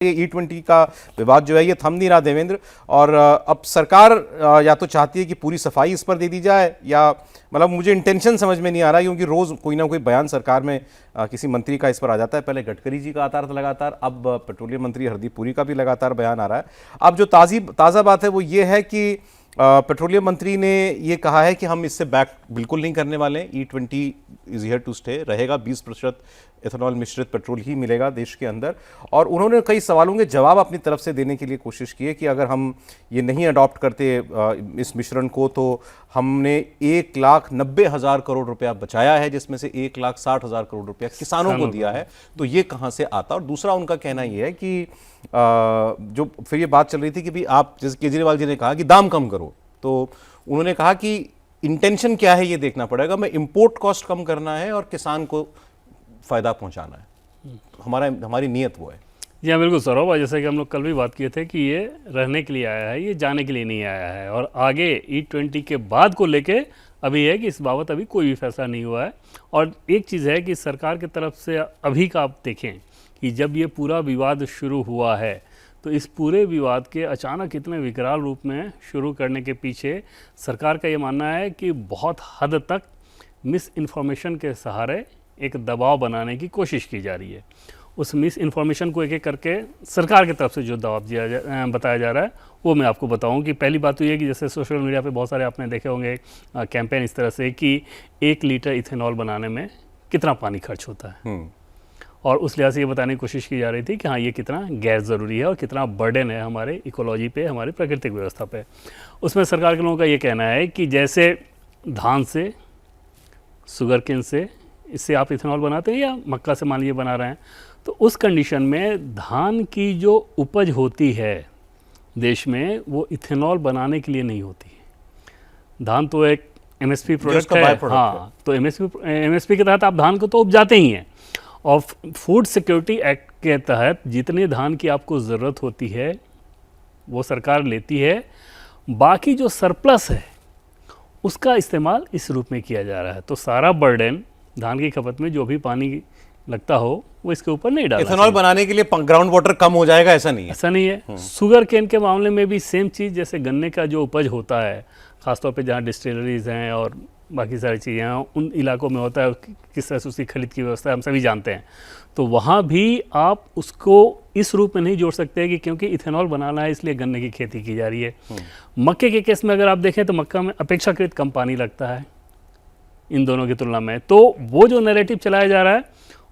ये E20 का विवाद जो है ये थम नहीं रहा देवेंद्र। और अब सरकार या तो चाहती है कि पूरी सफाई इस पर दे दी जाए, या मतलब मुझे इंटेंशन समझ में नहीं आ रहा, क्योंकि रोज़ कोई ना कोई बयान सरकार में किसी मंत्री का इस पर आ जाता है। पहले गडकरी जी का आता था लगातार, अब पेट्रोलियम मंत्री हरदीप पुरी का भी लगातार बयान आ रहा है। अब जो ताज़ा बात है वो ये है कि पेट्रोलियम मंत्री ने ये कहा है कि हम इससे बैक बिल्कुल नहीं करने वाले हैं। E20 is here to stay रहेगा, 20% एथेनॉल मिश्रित पेट्रोल ही मिलेगा देश के अंदर। और उन्होंने कई सवालों के जवाब अपनी तरफ से देने के लिए कोशिश की है कि अगर हम ये नहीं अडॉप्ट करते इस मिश्रण को, तो हमने 1,90,000 करोड़ रुपया बचाया है, जिसमें से 1,60,000 करोड़ रुपया किसानों को दिया है, तो ये कहाँ से आता। और दूसरा उनका कहना ये है कि जो फिर ये बात चल रही थी कि भाई आप, जैसे केजरीवाल जी ने कहा कि दाम कम करो, तो उन्होंने कहा कि इंटेंशन क्या है ये देखना पड़ेगा, मैं इंपोर्ट कॉस्ट कम करना है और किसान को फायदा पहुंचाना है, हमारी नीयत वो है। जी हाँ, बिल्कुल सौरभ, जैसे कि हम लोग कल भी बात किए थे कि ये रहने के लिए आया है, ये जाने के लिए नहीं आया है। और आगे E20 के बाद को लेके अभी है कि इस बाबत अभी कोई भी फैसला नहीं हुआ है। और एक चीज़ है कि सरकार की तरफ से अभी का आप देखें कि जब ये पूरा विवाद शुरू हुआ है, तो इस पूरे विवाद के अचानक इतने विकराल रूप में शुरू करने के पीछे सरकार का ये मानना है कि बहुत हद तक मिस इन्फॉर्मेशन के सहारे एक दबाव बनाने की कोशिश की जा रही है। उस मिस इन्फॉर्मेशन को एक एक करके सरकार की तरफ से जो दबाव बताया जा रहा है वो मैं आपको बताऊं कि पहली बात तो ये कि जैसे सोशल मीडिया पे बहुत सारे आपने देखे होंगे कैंपेन इस तरह से कि 1 लीटर इथेनॉल बनाने में कितना पानी खर्च होता है, और उस लिहाज से ये बताने की कोशिश की जा रही थी कि हाँ ये कितना गैर ज़रूरी है और कितना बर्डन है हमारे इकोलॉजी पे, हमारी प्राकृतिक व्यवस्था पे। उसमें सरकार के लोगों का ये कहना है कि जैसे धान से, शुगर केन से, इससे आप इथेनॉल बनाते हैं या मक्का से मान लीजिए बना रहे हैं, तो उस कंडीशन में धान की जो उपज होती है देश में वो इथेनॉल बनाने के लिए नहीं होती है। धान तो एक MSP प्रोडक्ट है, हाँ, तो MSP के तहत आप धान को तो उपजाते ही हैं, और फूड सिक्योरिटी एक्ट के तहत जितने धान की आपको ज़रूरत होती है वो सरकार लेती है, बाकी जो सरप्लस है उसका इस्तेमाल इस रूप में किया जा रहा है। तो सारा बर्डन धान की खपत में जो भी पानी लगता हो वो इसके ऊपर नहीं डालना। इथेनॉल बनाने के लिए ग्राउंड वाटर कम हो जाएगा, ऐसा नहीं है। ऐसा नहीं है। शुगर केन के मामले में भी सेम चीज़, जैसे गन्ने का जो उपज होता है ख़ासतौर पे जहाँ डिस्टिलरीज हैं और बाकी सारी चीज़ें हैं, उन इलाकों में होता है, किस तरह से उसकी खरीद की व्यवस्था हम सभी जानते हैं। तो वहाँ भी आप उसको इस रूप में नहीं जोड़ सकते कि क्योंकि इथेनॉल बनाना है इसलिए गन्ने की खेती की जा रही है। मक्के के केस में अगर आप देखें तो मक्का में अपेक्षाकृत कम पानी लगता है इन दोनों की तुलना में, तो वो जो नैरेटिव चलाया जा रहा है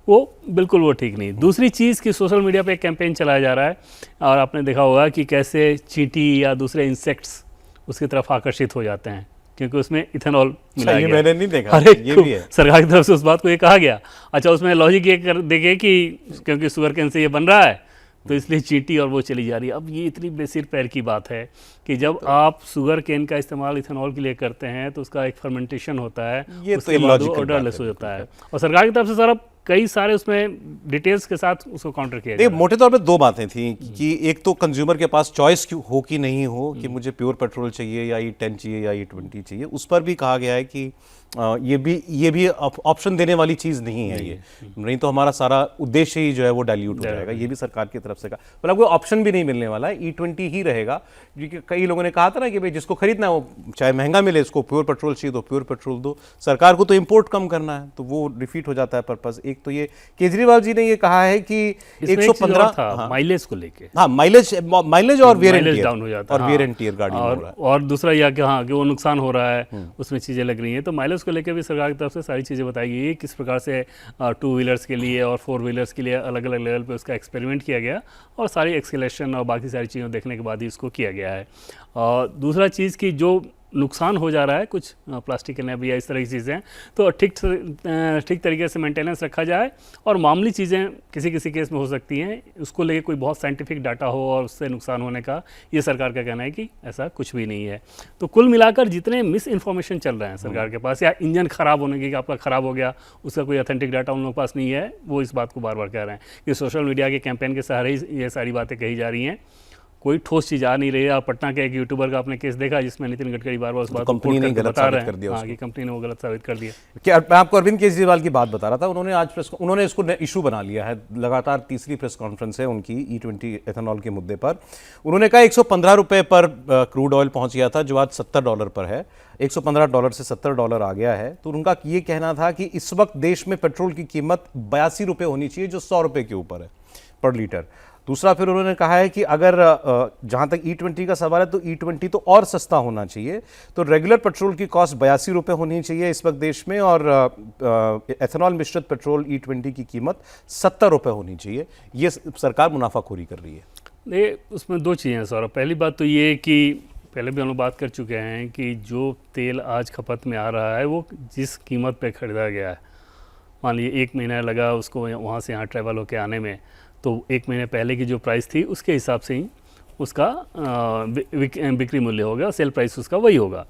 वो बिल्कुल वो ठीक नहीं। दूसरी चीज़ कि सोशल मीडिया पे एक कैंपेन चलाया जा रहा है, और आपने देखा होगा कि कैसे चींटी या दूसरे इंसेक्ट्स उसकी तरफ आकर्षित हो जाते हैं क्योंकि उसमें इथेनॉल मिलाया गया। मैंने नहीं देखा, अरे ये भी है सरकार की तरफ से उस बात को ये कहा गया। अच्छा, उसमें लॉजिक ये कर देखे कि क्योंकि शुगर केन से ये बन रहा है तो इसलिए चींटी और वो चली जा रही है। अब ये इतनी बेसिर पैर की बात है कि जब आप शुगर केन का इस्तेमाल इथेनॉल के लिए करते हैं तो उसका एक फर्मेंटेशन होता है, ये उसके बाद वो ऑर्डरलेस हो जाता है। और सरकार की तरफ से सर कई सारे उसमें डिटेल्स के साथ उसको काउंटर किया गया। मोटे तौर पे 2 बातें थी कि एक तो कंज्यूमर के पास चॉइस हो कि नहीं हो कि मुझे प्योर पेट्रोल चाहिए या E10 चाहिए या E20 चाहिए, उस पर भी कहा गया है कि ये भी ऑप्शन देने वाली चीज़ नहीं है। ये नहीं तो हमारा सारा उद्देश्य ही जो है वो डाइल्यूट हो जाएगा। ये भी सरकार की तरफ से कहा, मतलब कोई ऑप्शन भी नहीं मिलने वाला है, E20 ही रहेगा। क्योंकि कई लोगों ने कहा था ना कि भाई जिसको खरीदना है वो चाहे महंगा मिले, इसको प्योर पेट्रोल चाहिए तो प्योर पेट्रोल दो, सरकार को तो इम्पोर्ट कम करना है, तो वो डिफीट हो जाता है पर्पज़। एक तो ये केजरीवाल जी ने ये कहा है कि 115 माइलेज को लेके, हाँ माइलेज और वेयर एंड डाउन हो जाता है, और वेयर एंड टियर गाड़ी और दूसरा यह कि हाँ कि वो नुकसान हो रहा है, उसमें चीज़ें लग रही हैं। तो माइलेज को लेकर भी सरकार की तरफ से सारी चीज़ें बताई गई, किस प्रकार से 2 व्हीलर्स के लिए और 4 व्हीलर्स के लिए अलग अलग लेवल पे उसका एक्सपेरिमेंट किया गया, और सारी एक्सीलरेशन और बाकी सारी चीज़ें देखने के बाद ही इसको किया गया है। और दूसरा चीज़ की जो नुकसान हो जा रहा है कुछ प्लास्टिक के नैब या इस तरह की चीज़ें, तो ठीक तरीके से मेंटेनेंस रखा जाए, और मामूली चीज़ें किसी किसी केस में हो सकती हैं, उसको लेके कोई बहुत साइंटिफिक डाटा हो और उससे नुकसान होने का, ये सरकार का कहना है कि ऐसा कुछ भी नहीं है। तो कुल मिलाकर जितने मिस इन्फॉर्मेशन चल रहे हैं सरकार के पास, या इंजन ख़राब होने की, आपका ख़राब हो गया, उसका कोई ऑथेंटिक डाटा उन लोगों के पास नहीं है, वो इस बात को बार बार कह रहे हैं कि सोशल मीडिया के कैंपेन के सहारे ही ये सारी बातें कही जा रही हैं। कोई ठोस चीज़ आ नहीं रही है। आप पटना के एक यूट्यूबर का आपने केस देखा जिसमें नितिन गडकरी बार बार उस बात को कंपनी quote ने करके गलत बता साबित रहे कर दिया हैं, हाँ, उसको। कि कंपनी ने वो गलत साबित कर दिया। क्या मैं आपको अरविंद केजरीवाल की बात बता रहा था, उन्होंने इसको इशू बना लिया है। लगातार तीसरी प्रेस कॉन्फ्रेंस है उनकी E20 एथेनॉल के मुद्दे पर। उन्होंने कहा 115 रुपए पर क्रूड ऑयल पहुंच गया था, जो आज $70 पर है। $115 से $70 आ गया है। तो उनका ये कहना था कि इस वक्त देश में पेट्रोल की कीमत 82 रुपये होनी चाहिए, जो 100 रुपये के ऊपर है पर लीटर। दूसरा फिर उन्होंने कहा है कि अगर जहां तक E20 का सवाल है तो E20 तो और सस्ता होना चाहिए। तो रेगुलर पेट्रोल की कॉस्ट 82 रुपये होनी चाहिए इस वक्त देश में, और एथेनॉल मिश्रित पेट्रोल E20 की कीमत 70 रुपये होनी चाहिए। ये सरकार मुनाफाखोरी कर रही है। ये उसमें दो चीज़ें हैं सौरभ। पहली बात तो ये कि पहले भी हम लोग बात कर चुके हैं कि जो तेल आज खपत में आ रहा है वो जिस कीमत पे खरीदा गया है, मान लीजिए 1 महीना लगा उसको वहाँ से यहाँ ट्रैवल होके आने में, तो 1 महीने पहले की जो प्राइस थी उसके हिसाब से ही उसका बिक्री मूल्य होगा, सेल प्राइस उसका वही होगा।